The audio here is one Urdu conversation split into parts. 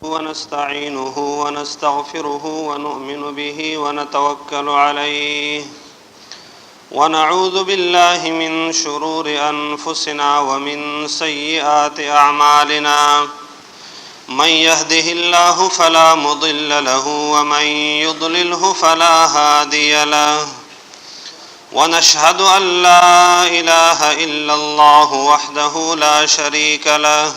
ونستعينه ونستغفره ونؤمن به ونتوكل عليه ونعوذ بالله من شرور أنفسنا ومن سيئات أعمالنا من يهده الله فلا مضل له ومن يضلله فلا هادي له ونشهد أن لا إله إلا الله وحده لا شريك له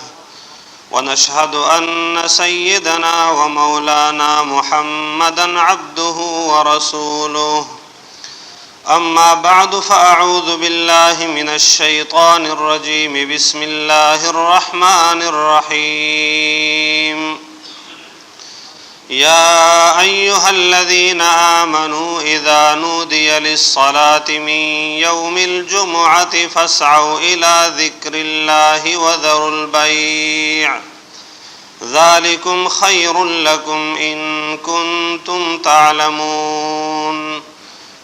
ونشهد أن سيدنا ومولانا محمدًا عبده ورسوله أما بعد فأعوذ بالله من الشيطان الرجيم بسم الله الرحمن الرحيم يا أيها الذين آمنوا إذا نودي للصلاة من يوم الجمعة فاسعوا إلى ذكر الله وذروا البيع ذلكم خير لكم إن كنتم تعلمون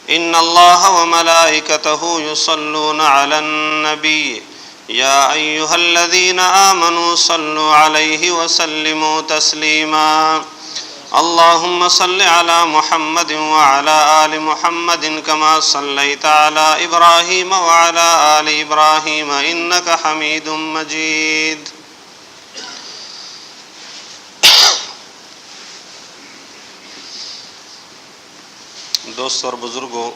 إن الله وملائكته يصلون على النبي يا أيها الذين آمنوا صلوا عليه وسلموا تسليما اللهم صل على محمد وعلى آل محمد كما صليت على إبراهيم وعلى آل إبراهيم إنك حميد مجيد دوست اور بزرگوں،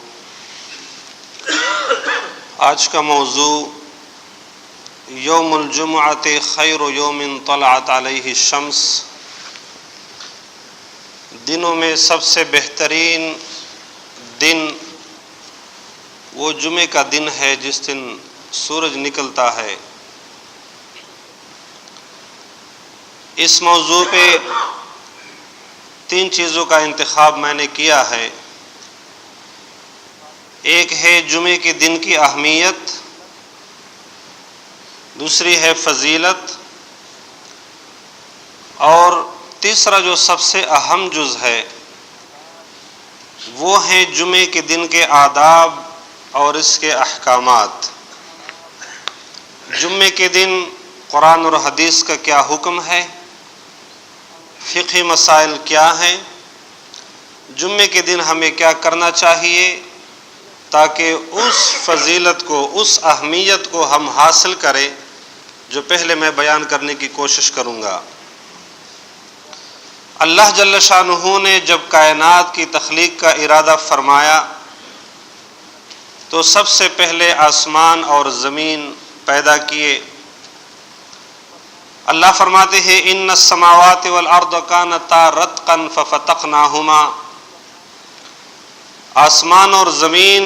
آج کا موضوع یوم الجمعۃ خیر یوم طلعت علیہ الشمس، دنوں میں سب سے بہترین دن وہ جمعے کا دن ہے جس دن سورج نکلتا ہے۔ اس موضوع پہ 3 چیزوں کا انتخاب میں نے کیا ہے۔ ایک ہے جمعے کے دن کی اہمیت، دوسری ہے فضیلت، اور تیسرا جو سب سے اہم جز ہے وہ ہیں جمعے کے دن کے آداب اور اس کے احکامات۔ جمعے کے دن قرآن اور حدیث کا کیا حکم ہے، فقہی مسائل کیا ہیں، جمعے کے دن ہمیں کیا کرنا چاہیے تاکہ اس فضیلت کو، اس اہمیت کو ہم حاصل کریں جو پہلے میں بیان کرنے کی کوشش کروں گا۔ اللہ جل شانہ نے جب کائنات کی تخلیق کا ارادہ فرمایا تو سب سے پہلے آسمان اور زمین پیدا کیے۔ اللہ فرماتے ہیں ان السماوات والارض کانتا رتقا ففتقناہما، آسمان اور زمین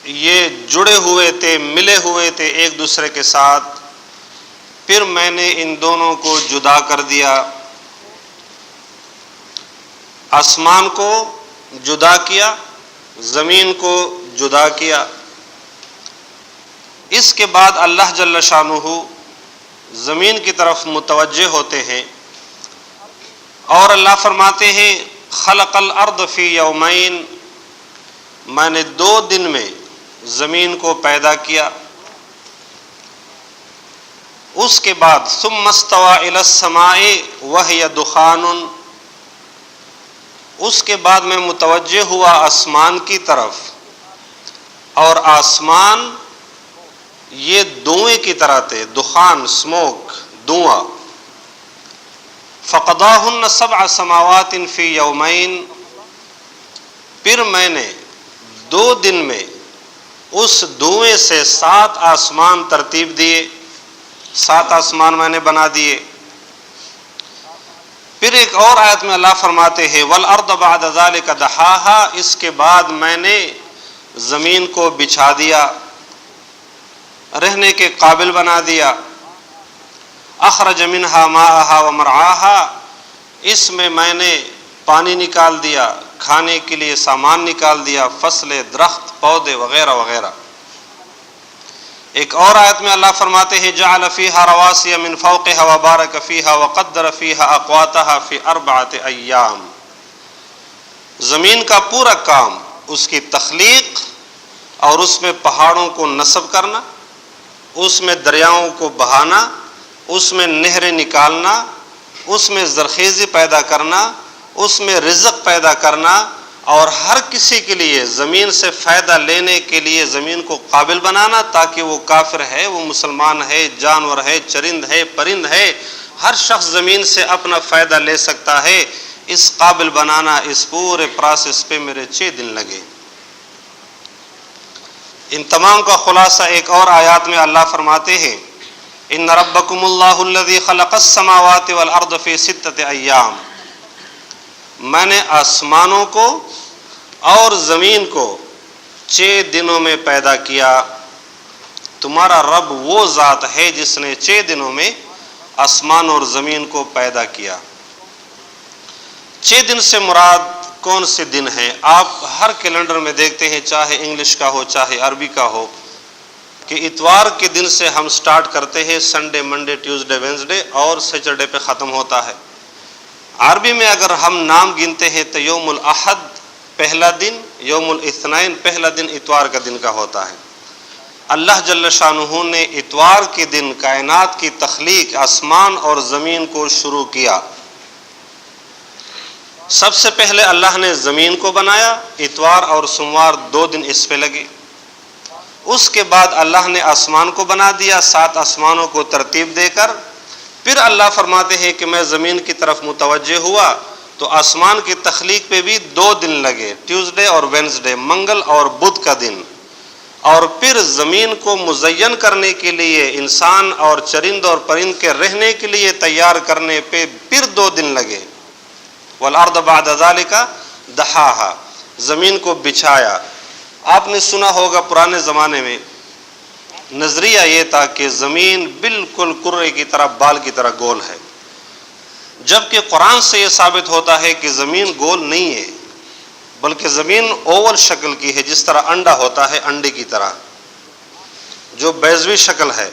یہ جڑے ہوئے تھے، ملے ہوئے تھے ایک دوسرے کے ساتھ، پھر میں نے ان دونوں کو جدا کر دیا۔ آسمان کو جدا کیا، زمین کو جدا کیا۔ اس کے بعد اللہ جل شانہ زمین کی طرف متوجہ ہوتے ہیں اور اللہ فرماتے ہیں خلق الارض فی یومین، میں نے 2 دن میں زمین کو پیدا کیا۔ اس کے بعد ثم استوى الی السماء وهي دخان، اس کے بعد میں متوجہ ہوا آسمان کی طرف، اور آسمان یہ دھوئیں کی طرح تھے، دخان، سموک، دھواں۔ فقضاهن 7 سماوات فی یومین، پھر میں نے 2 دن میں اس دھوئیں سے 7 آسمان ترتیب دیے، 7 آسمان میں نے بنا دیے۔ پھر ایک اور آیت میں اللہ فرماتے ہیں والارض بعد ذلک دحاہا، اس کے بعد میں نے زمین کو بچھا دیا، رہنے کے قابل بنا دیا۔ اخرج منہا ماءہا ومرعاہا، اس میں نے پانی نکال دیا، کھانے کے لیے سامان نکال دیا، فصلیں، درخت، پودے وغیرہ وغیرہ۔ ایک اور آیت میں اللہ فرماتے ہیں جعل فیہا رواسی من فوقہا وبارک فیہا وقدر فیہا اقواتہا فی 4 ایام، زمین کا پورا کام اس کی تخلیق اور اس میں پہاڑوں کو نصب کرنا، اس میں دریاؤں کو بہانا، اس میں نہریں نکالنا اس میں زرخیزی پیدا کرنا، اس میں رزق پیدا کرنا، اور ہر کسی کے لیے زمین سے فائدہ لینے کے لیے زمین کو قابل بنانا، تاکہ وہ کافر ہے، وہ مسلمان ہے، جانور ہے، چرند ہے، پرند ہے، ہر شخص زمین سے اپنا فائدہ لے سکتا ہے، اس قابل بنانا، اس پورے پروسیس پہ میرے 6 دن لگے۔ ان تمام کا خلاصہ ایک اور آیات میں اللہ فرماتے ہیں، ان ربکم اللہ الذی خلق السماوات والارض فی 6 ایام، میں نے آسمانوں کو اور زمین کو 6 دنوں میں پیدا کیا۔ تمہارا رب وہ ذات ہے جس نے 6 دنوں میں آسمان اور زمین کو پیدا کیا۔ 6 دن سے مراد کون سے دن ہیں؟ آپ ہر کیلنڈر میں دیکھتے ہیں، چاہے انگلش کا ہو چاہے عربی کا ہو، کہ اتوار کے دن سے ہم سٹارٹ کرتے ہیں، سنڈے، منڈے، ٹیوزڈے، وینسڈے اور سیٹرڈے پہ ختم ہوتا ہے۔ عربی میں اگر ہم نام گنتے ہیں تو یوم الاحد پہلا دن، یوم الاثنین پہلا دن اتوار کا دن کا ہوتا ہے۔ اللہ جل شانہ نے اتوار کے دن کائنات کی تخلیق، آسمان اور زمین کو شروع کیا۔ سب سے پہلے اللہ نے زمین کو بنایا، اتوار اور سوموار 2 دن اس پہ لگے۔ اس کے بعد اللہ نے آسمان کو بنا دیا، 7 آسمانوں کو ترتیب دے کر۔ پھر اللہ فرماتے ہیں کہ میں زمین کی طرف متوجہ ہوا تو آسمان کی تخلیق پہ بھی 2 دن لگے، ٹیوزڈے اور وینسڈے، منگل اور بدھ کا دن۔ اور پھر زمین کو مزین کرنے کے لیے، انسان اور چرند اور پرند کے رہنے کے لیے تیار کرنے پہ پھر 2 دن لگے۔ والارض بعد ذلك دحاها، زمین کو بچھایا۔ آپ نے سنا ہوگا پرانے زمانے میں نظریہ یہ تھا کہ زمین بالکل کرے کی طرح، بال کی طرح گول ہے، جبکہ قرآن سے یہ ثابت ہوتا ہے کہ زمین گول نہیں ہے، بلکہ زمین اوول شکل کی ہے، جس طرح انڈا ہوتا ہے، انڈے کی طرح جو بیضوی شکل ہے۔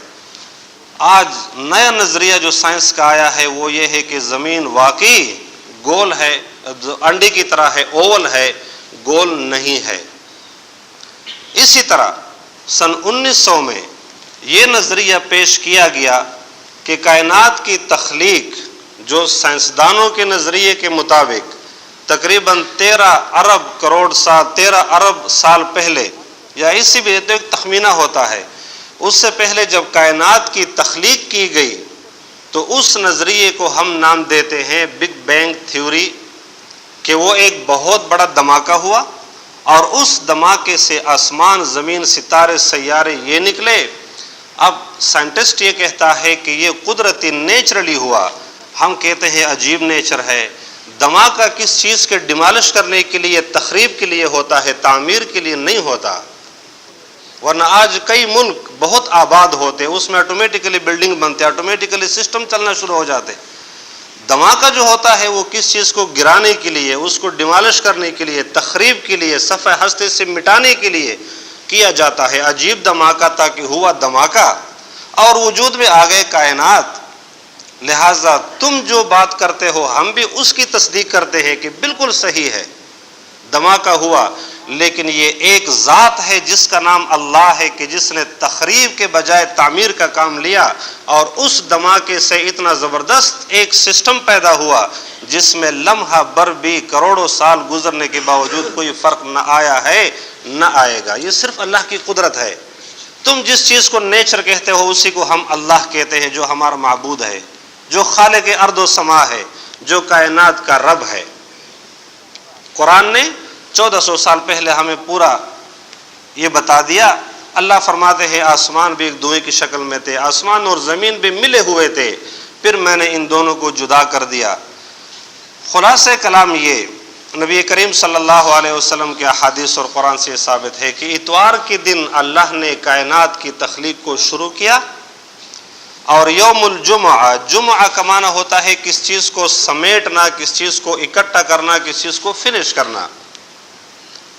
آج نیا نظریہ جو سائنس کا آیا ہے وہ یہ ہے کہ زمین واقعی گول ہے، انڈے کی طرح ہے، اوول ہے، گول نہیں ہے۔ اسی طرح سن 1900 میں یہ نظریہ پیش کیا گیا کہ کائنات کی تخلیق جو سائنسدانوں کے نظریے کے مطابق تقریباً 13 ارب کروڑ سال، 13 ارب سال پہلے، یا اسی بھی ایک تخمینہ ہوتا ہے، اس سے پہلے جب کائنات کی تخلیق کی گئی تو اس نظریے کو ہم نام دیتے ہیں بگ بینگ تھیوری، کہ وہ ایک بہت بڑا دھماکہ ہوا اور اس دھماکے سے آسمان، زمین، ستارے، سیارے یہ نکلے۔ اب سائنٹسٹ یہ کہتا ہے کہ یہ قدرتی نیچرلی ہوا، ہم کہتے ہیں عجیب نیچر ہے۔ دھماکہ کس چیز کے ڈیمالش کرنے کے لیے، تخریب کے لیے ہوتا ہے، تعمیر کے لیے نہیں ہوتا۔ ورنہ آج کئی ملک بہت آباد ہوتے، اس میں آٹومیٹیکلی بلڈنگ بنتے، آٹومیٹیکلی سسٹم چلنا شروع ہو جاتے۔ دھماکہ جو ہوتا ہے وہ کس چیز کو گرانے کے لیے، اس کو ڈیمالش کرنے کے لیے، تخریب کے لیے، صفحہ ہستی سے مٹانے کے لیے کیا جاتا ہے۔ عجیب دھماکہ تھا کہ ہوا دھماکہ اور وجود میں آ گئے کائنات۔ لہٰذا تم جو بات کرتے ہو ہم بھی اس کی تصدیق کرتے ہیں کہ بالکل صحیح ہے، دھماکہ ہوا، لیکن یہ ایک ذات ہے جس کا نام اللہ ہے کہ جس نے تخریب کے بجائے تعمیر کا کام لیا، اور اس دھماکے سے اتنا زبردست ایک سسٹم پیدا ہوا جس میں لمحہ بر بھی کروڑوں سال گزرنے کے باوجود کوئی فرق نہ آیا ہے، نہ آئے گا۔ یہ صرف اللہ کی قدرت ہے۔ تم جس چیز کو نیچر کہتے ہو اسی کو ہم اللہ کہتے ہیں، جو ہمارا معبود ہے، جو خالق ارض و سما ہے، جو کائنات کا رب ہے۔ قرآن نے 1400 سال پہلے ہمیں پورا یہ بتا دیا۔ اللہ فرماتے ہیں آسمان بھی ایک دھوئیں کی شکل میں تھے، آسمان اور زمین بھی ملے ہوئے تھے، پھر میں نے ان دونوں کو جدا کر دیا۔ خلاصہ کلام یہ نبی کریم صلی اللہ علیہ وسلم کے احادیث اور قرآن سے ثابت ہے کہ اتوار کے دن اللہ نے کائنات کی تخلیق کو شروع کیا، اور یوم الجمعہ، جمعہ کا معنی ہوتا ہے کس چیز کو سمیٹنا، کس چیز کو اکٹھا کرنا، کس چیز کو فنش کرنا۔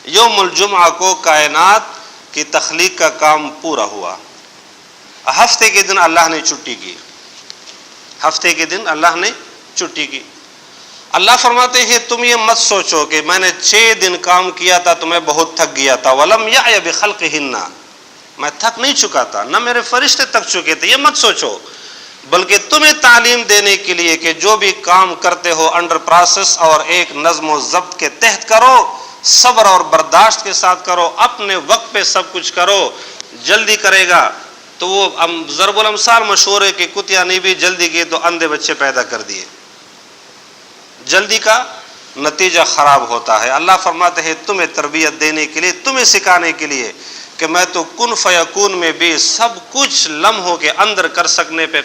یوم الجمعہ کو کائنات کی تخلیق کا کام پورا ہوا۔ ہفتے کے دن اللہ نے چھٹی کی، ہفتے کے دن اللہ نے چھٹی کی۔ اللہ فرماتے ہیں تم یہ مت سوچو کہ میں نے 6 دن کام کیا تھا تو میں بہت تھک گیا تھا، وَلَمْ يَعْيَ بِخَلْقِهِنَّ، میں تھک نہیں چکا تھا، نہ میرے فرشتے تھک چکے تھے، یہ مت سوچو۔ بلکہ تمہیں تعلیم دینے کے لیے کہ جو بھی کام کرتے ہو انڈر پروسیس اور ایک نظم و ضبط کے تحت کرو، صبر اور برداشت کے ساتھ کرو، اپنے وقت پہ سب کچھ کرو۔ جلدی کرے گا تو وہ ضرب الامثال مشہور ہے کہ کتیا نے بھی جلدی کی تو اندھے بچے پیدا کر دیے۔ جلدی کا نتیجہ خراب ہوتا ہے۔ اللہ فرماتے ہیں تمہیں تربیت دینے کے لیے، تمہیں سکھانے کے لیے کہ میں تو کن فیکون میں بھی سب کچھ لمحوں کے اندر کر سکنے پہ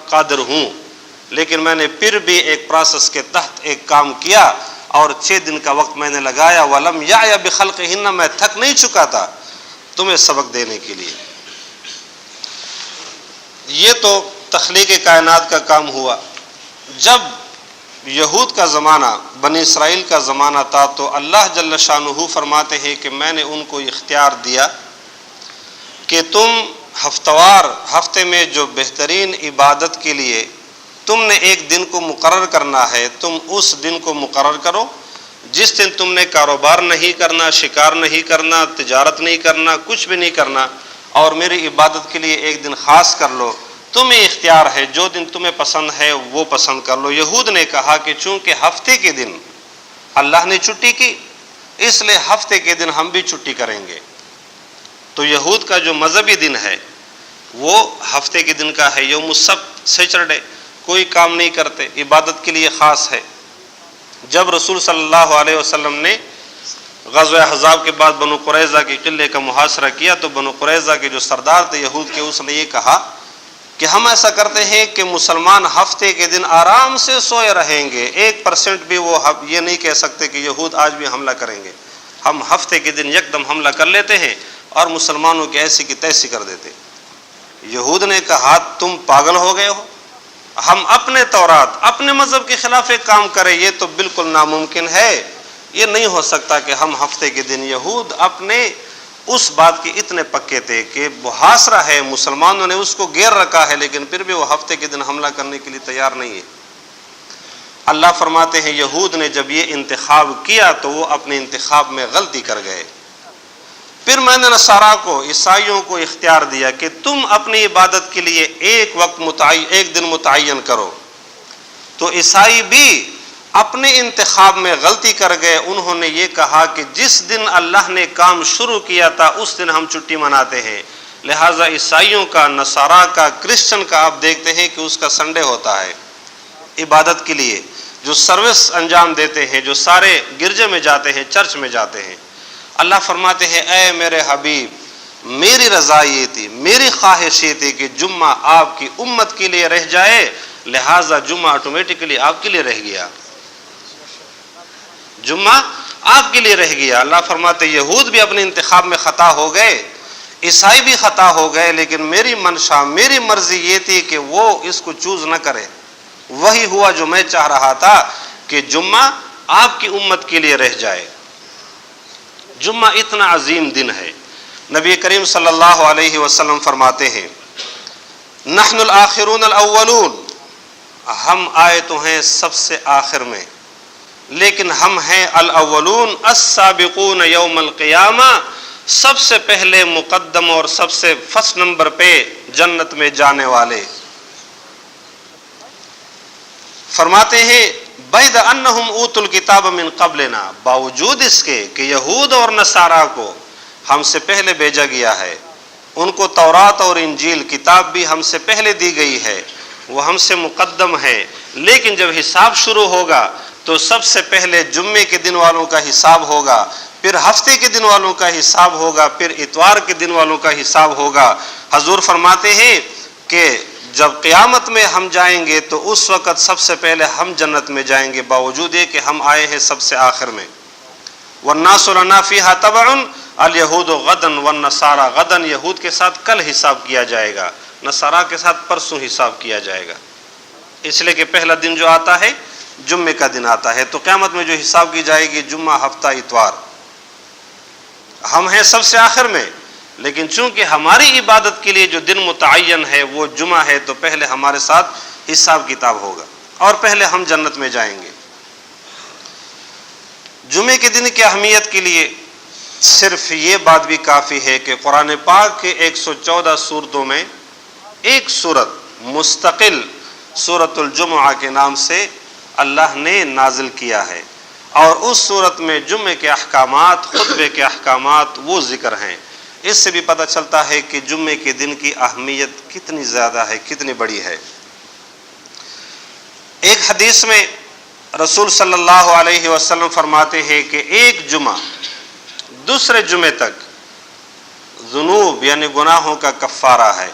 قادر ہوں، لیکن میں نے پھر بھی ایک پروسیس کے تحت ایک کام کیا اور 6 دن کا وقت میں نے لگایا۔ وَلَمْ يَعْيَ بِخَلْقِهِنَّ، میں تھک نہیں چکا تھا تمہیں سبق دینے کے لیے۔ یہ تو تخلیق کائنات کا کام ہوا۔ جب یہود کا زمانہ، بنی اسرائیل کا زمانہ تھا تو اللہ جل شانہ فرماتے ہیں کہ میں نے ان کو اختیار دیا کہ تم ہفتے میں جو بہترین عبادت کے لیے تم نے ایک دن کو مقرر کرنا ہے، تم اس دن کو مقرر کرو جس دن تم نے کاروبار نہیں کرنا، شکار نہیں کرنا، تجارت نہیں کرنا، کچھ بھی نہیں کرنا، اور میری عبادت کے لیے ایک دن خاص کر لو۔ تمہیں اختیار ہے، جو دن تمہیں پسند ہے وہ پسند کر لو۔ یہود نے کہا کہ چونکہ ہفتے کے دن اللہ نے چھٹی کی، اس لیے ہفتے کے دن ہم بھی چھٹی کریں گے۔ تو یہود کا جو مذہبی دن ہے وہ ہفتے کے دن کا ہے، یوم السبت، سیچرڈے، کوئی کام نہیں کرتے، عبادت کے لیے خاص ہے۔ جب رسول صلی اللہ علیہ وسلم نے غزوہ احزاب کے بعد بنو قریظہ کے قلعے کا محاصرہ کیا تو بنو قریظہ کے جو سردار تھے یہود کے، اس نے یہ کہا کہ ہم ایسا کرتے ہیں کہ مسلمان ہفتے کے دن آرام سے سوئے رہیں گے، 1% بھی وہ یہ نہیں کہہ سکتے کہ یہود آج بھی حملہ کریں گے۔ ہم ہفتے کے دن یکدم حملہ کر لیتے ہیں اور مسلمانوں کی ایسی کی تیسی کر دیتے۔ یہود نے کہا تم پاگل ہو گئے ہو، ہم اپنے تورات، اپنے مذہب کے خلاف ایک کام کریں، یہ تو بالکل ناممکن ہے، یہ نہیں ہو سکتا کہ ہم ہفتے کے دن۔ یہود اپنے اس بات کے اتنے پکے تھے کہ محاصرہ ہے، مسلمانوں نے اس کو گیر رکھا ہے، لیکن پھر بھی وہ ہفتے کے دن حملہ کرنے کے لیے تیار نہیں ہے۔ اللہ فرماتے ہیں یہود نے جب یہ انتخاب کیا تو وہ اپنے انتخاب میں غلطی کر گئے۔ پھر میں نے نصارہ کو، عیسائیوں کو اختیار دیا کہ تم اپنی عبادت کے لیے ایک دن متعین کرو۔ تو عیسائی بھی اپنے انتخاب میں غلطی کر گئے۔ انہوں نے یہ کہا کہ جس دن اللہ نے کام شروع کیا تھا اس دن ہم چھٹی مناتے ہیں، لہٰذا عیسائیوں کا، نصارہ کا، کرسچن کا آپ دیکھتے ہیں کہ اس کا سنڈے ہوتا ہے عبادت کے لیے، جو سروس انجام دیتے ہیں، جو سارے گرجے میں جاتے ہیں، چرچ میں جاتے ہیں۔ اللہ فرماتے ہیں اے میرے حبیب، میری رضا یہ تھی، میری خواہش یہ تھی کہ جمعہ آپ کی امت کے لیے رہ جائے، لہٰذا جمعہ آٹومیٹکلی آپ کے لیے رہ گیا، جمعہ آپ کے لیے رہ گیا۔ اللہ فرماتے یہود بھی اپنے انتخاب میں خطا ہو گئے، عیسائی بھی خطا ہو گئے، لیکن میری منشا، میری مرضی یہ تھی کہ وہ اس کو چوز نہ کرے۔ وہی ہوا جو میں چاہ رہا تھا کہ جمعہ آپ کی امت کے لیے رہ جائے۔ جمعہ اتنا عظیم دن ہے۔ نبی کریم صلی اللہ علیہ وسلم فرماتے ہیں نحن الآخرون الاولون، ہم آئے تو ہیں سب سے آخر میں، لیکن ہم ہیں الاولون السابقون یوم القیامہ، سب سے پہلے مقدم اور سب سے فرسٹ نمبر پہ جنت میں جانے والے۔ فرماتے ہیں بعد انہم اوتوا الکتاب من قبلنا، باوجود اس کے کہ یہود اور نصارہ کو ہم سے پہلے بھیجا گیا ہے، ان کو تورات اور انجیل کتاب بھی ہم سے پہلے دی گئی ہے، وہ ہم سے مقدم ہے، لیکن جب حساب شروع ہوگا تو سب سے پہلے جمعے کے دن والوں کا حساب ہوگا، پھر ہفتے کے دن والوں کا حساب ہوگا، پھر اتوار کے دن والوں کا حساب ہوگا۔ حضور فرماتے ہیں کہ جب قیامت میں ہم جائیں گے تو اس وقت سب سے پہلے ہم جنت میں جائیں گے، باوجود یہ کہ ہم آئے ہیں سب سے آخر میں۔ والناس لنا فیہا تبع الیہود غدا والنصارى غدا، یہود کے ساتھ کل حساب کیا جائے گا، نصارہ کے ساتھ پرسوں حساب کیا جائے گا، اس لیے کہ پہلا دن جو آتا ہے جمعے کا دن آتا ہے، تو قیامت میں جو حساب کی جائے گی جمعہ، ہفتہ، اتوار۔ ہم ہیں سب سے آخر میں، لیکن چونکہ ہماری عبادت کے لیے جو دن متعین ہے وہ جمعہ ہے، تو پہلے ہمارے ساتھ حساب کتاب ہوگا اور پہلے ہم جنت میں جائیں گے۔ جمعے کے دن کی اہمیت کے لیے صرف یہ بات بھی کافی ہے کہ قرآن پاک کے 114 سورتوں میں ایک سورت مستقل سورۃ الجمعہ کے نام سے اللہ نے نازل کیا ہے، اور اس صورت میں جمعے کے احکامات، خطبے کے احکامات وہ ذکر ہیں۔ اس سے بھی پتہ چلتا ہے کہ جمعے کے دن کی اہمیت کتنی زیادہ ہے، کتنی بڑی ہے۔ ایک حدیث میں رسول صلی اللہ علیہ وسلم فرماتے ہیں کہ ایک جمعہ دوسرے جمعے تک ذنوب یعنی گناہوں کا کفارہ ہے۔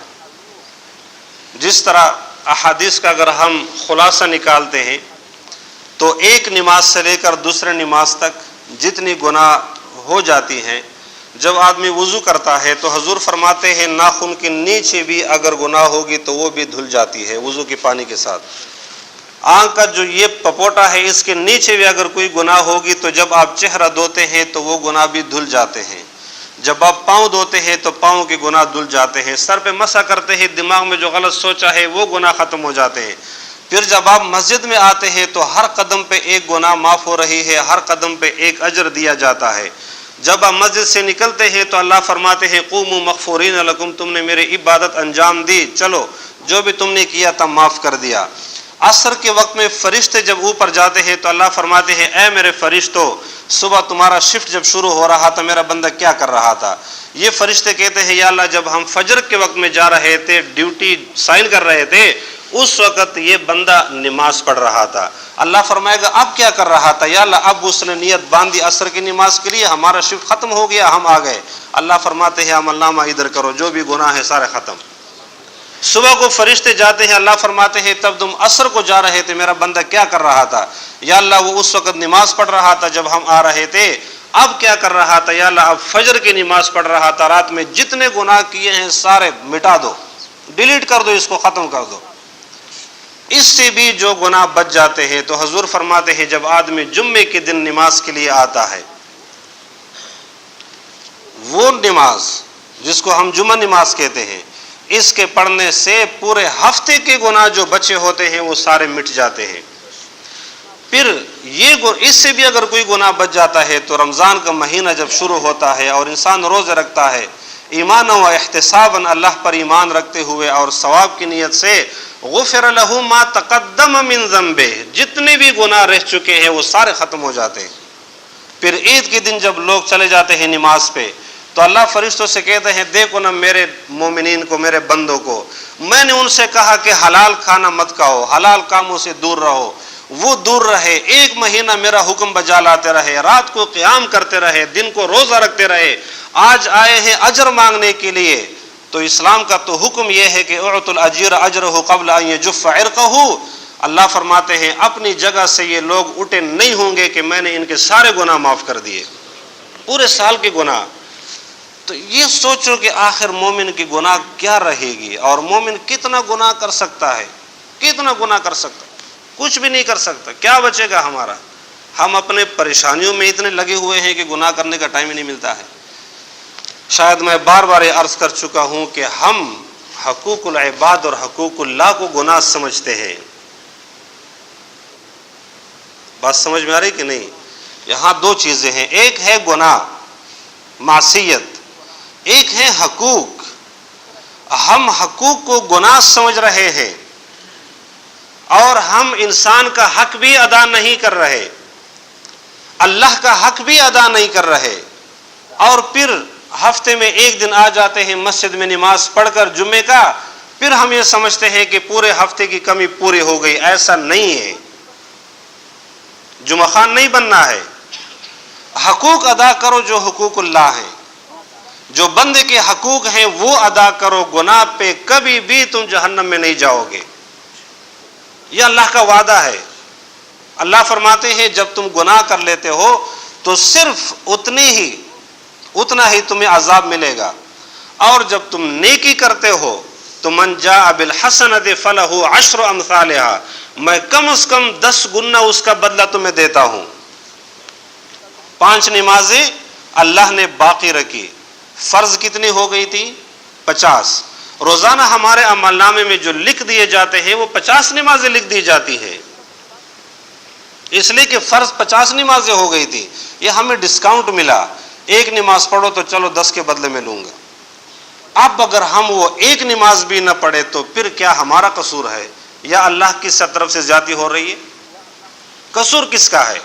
جس طرح احادیث کا اگر ہم خلاصہ نکالتے ہیں تو ایک نماز سے لے کر دوسرے نماز تک جتنی گناہ ہو جاتی ہیں، جب آدمی وضو کرتا ہے تو حضور فرماتے ہیں ناخن کے نیچے بھی اگر گناہ ہوگی تو وہ بھی دھل جاتی ہے وضو کے پانی کے ساتھ۔ آنکھ کا جو یہ پپوٹا ہے اس کے نیچے بھی اگر کوئی گناہ ہوگی تو جب آپ چہرہ دھوتے ہیں تو وہ گناہ بھی دھل جاتے ہیں۔ جب آپ پاؤں دھوتے ہیں تو پاؤں کے گناہ دھل جاتے ہیں۔ سر پہ مسح کرتے ہیں، دماغ میں جو غلط سوچا ہے وہ گناہ ختم ہو جاتے ہیں۔ پھر جب آپ مسجد میں آتے ہیں تو ہر قدم پہ ایک گناہ معاف ہو رہی ہے، ہر قدم پہ ایک اجر دیا جاتا ہے۔ جب آپ مسجد سے نکلتے ہیں تو اللہ فرماتے ہیں قوموا مغفورین لکم، تم نے میری عبادت انجام دی، چلو جو بھی تم نے کیا تھا معاف کر دیا۔ عصر کے وقت میں فرشتے جب اوپر جاتے ہیں تو اللہ فرماتے ہیں اے میرے فرشتوں، صبح تمہارا شفٹ جب شروع ہو رہا تھا میرا بندہ کیا کر رہا تھا؟ یہ فرشتے کہتے ہیں یا اللہ جب ہم فجر کے وقت میں جا رہے تھے، ڈیوٹی سائن کر رہے تھے، اس وقت یہ بندہ نماز پڑھ رہا تھا۔ اللہ فرمائے گا اب کیا کر رہا تھا؟ یا اللہ اب اس نے نیت باندھی عصر کی نماز کے لیے، ہمارا شفٹ ختم ہو گیا، ہم آ گئے۔ اللہ فرماتے ہیں عمل نامہ ادھر کرو، جو بھی گناہ ہے سارے ختم۔ صبح کو فرشتے جاتے ہیں، اللہ فرماتے ہیں تب تم عصر کو جا رہے تھے، میرا بندہ کیا کر رہا تھا؟ یا اللہ وہ اس وقت نماز پڑھ رہا تھا جب ہم آ رہے تھے، اب کیا کر رہا تھا؟ یا اللہ اب فجر کی نماز پڑھ رہا تھا، رات میں جتنے گناہ کیے ہیں سارے مٹا دو، ڈیلیٹ کر دو، اس کو ختم کر دو۔ اس سے بھی جو گناہ بچ جاتے ہیں۔ تو حضور فرماتے ہیں جب آدمی جمعے کے دن نماز کے لیے آتا ہے، وہ نماز جس کو ہم جمعہ نماز کہتے ہیں، اس کے پڑھنے سے پورے ہفتے کے گناہ جو بچے ہوتے ہیں وہ سارے مٹ جاتے ہیں۔ پھر اس سے بھی اگر کوئی گناہ بچ جاتا ہے تو رمضان کا مہینہ جب شروع ہوتا ہے اور انسان روزے رکھتا ہے ایمان و احتساباً اللہ پر ایمان رکھتے ہوئے اور ثواب کی نیت سے، غفر لہ ما تقدم من ذنبہ، جتنے بھی گناہ رہ چکے ہیں وہ سارے ختم ہو جاتے ہیں۔ پھر عید کے دن جب لوگ چلے جاتے ہیں نماز پہ تو اللہ فرشتوں سے کہتے ہیں دیکھو نا میرے مومنین کو، میرے بندوں کو، میں نے ان سے کہا کہ حلال کھانا مت کھاؤ، حلال کاموں سے دور رہو، وہ دور رہے، ایک مہینہ میرا حکم بجا لاتے رہے، رات کو قیام کرتے رہے، دن کو روزہ رکھتے رہے، آج آئے ہیں اجر مانگنے کے لیے۔ تو اسلام کا تو حکم یہ ہے کہ اعطوا الاجیر اجرہ قبل ان یجف عرقہ۔ اللہ فرماتے ہیں اپنی جگہ سے یہ لوگ اٹھے نہیں ہوں گے کہ میں نے ان کے سارے گناہ معاف کر دیے، پورے سال کے گناہ۔ تو یہ سوچو کہ آخر مومن کی گناہ کیا رہے گی، اور مومن کتنا گناہ کر سکتا ہے، کتنا گناہ کر سکتا ہے؟ کچھ بھی نہیں کر سکتا۔ کیا بچے گا ہمارا؟ ہم اپنے پریشانیوں میں اتنے لگے ہوئے ہیں کہ گناہ کرنے کا ٹائم ہی نہیں ملتا ہے۔ شاید میں بار بار عرض کر چکا ہوں کہ ہم حقوق العباد اور حقوق اللہ کو گناہ سمجھتے ہیں۔ بات سمجھ میں آ رہی کہ نہیں؟ یہاں دو چیزیں ہیں، ایک ہے گناہ معصیت، ایک ہے حقوق۔ ہم حقوق کو گناہ سمجھ رہے ہیں اور ہم انسان کا حق بھی ادا نہیں کر رہے، اللہ کا حق بھی ادا نہیں کر رہے، اور پھر ہفتے میں ایک دن آ جاتے ہیں مسجد میں نماز پڑھ کر جمعے کا، پھر ہم یہ سمجھتے ہیں کہ پورے ہفتے کی کمی پوری ہو گئی۔ ایسا نہیں ہے، جمعہ خان نہیں بننا ہے۔ حقوق ادا کرو جو حقوق اللہ ہیں، جو بندے کے حقوق ہیں وہ ادا کرو، گناہ پہ کبھی بھی تم جہنم میں نہیں جاؤ گے، یہ اللہ کا وعدہ ہے۔ اللہ فرماتے ہیں جب تم گناہ کر لیتے ہو تو صرف اتنا ہی تمہیں عذاب ملے گا، اور جب تم نیکی کرتے ہو تو من جاء بالحسنۃ فلہ عشر امثالھا، میں کم از کم 10 گنا اس کا بدلہ تمہیں دیتا ہوں۔ 5 نمازیں اللہ نے باقی رکھی، فرض کتنی ہو گئی تھی؟ 50۔ روزانہ ہمارے عمل نامے میں جو لکھ دیے جاتے ہیں وہ 50 نمازیں لکھ دی جاتی ہیں، اس لیے کہ فرض 50 نمازیں ہو گئی تھی۔ یہ ہمیں ڈسکاؤنٹ ملا، ایک نماز پڑھو تو چلو 10 کے بدلے میں لوں گا۔ اب اگر ہم وہ ایک نماز بھی نہ پڑھے تو پھر کیا ہمارا قصور ہے یا اللہ کی طرف سے زیادتی ہو رہی ہے؟ قصور کس کا ہے؟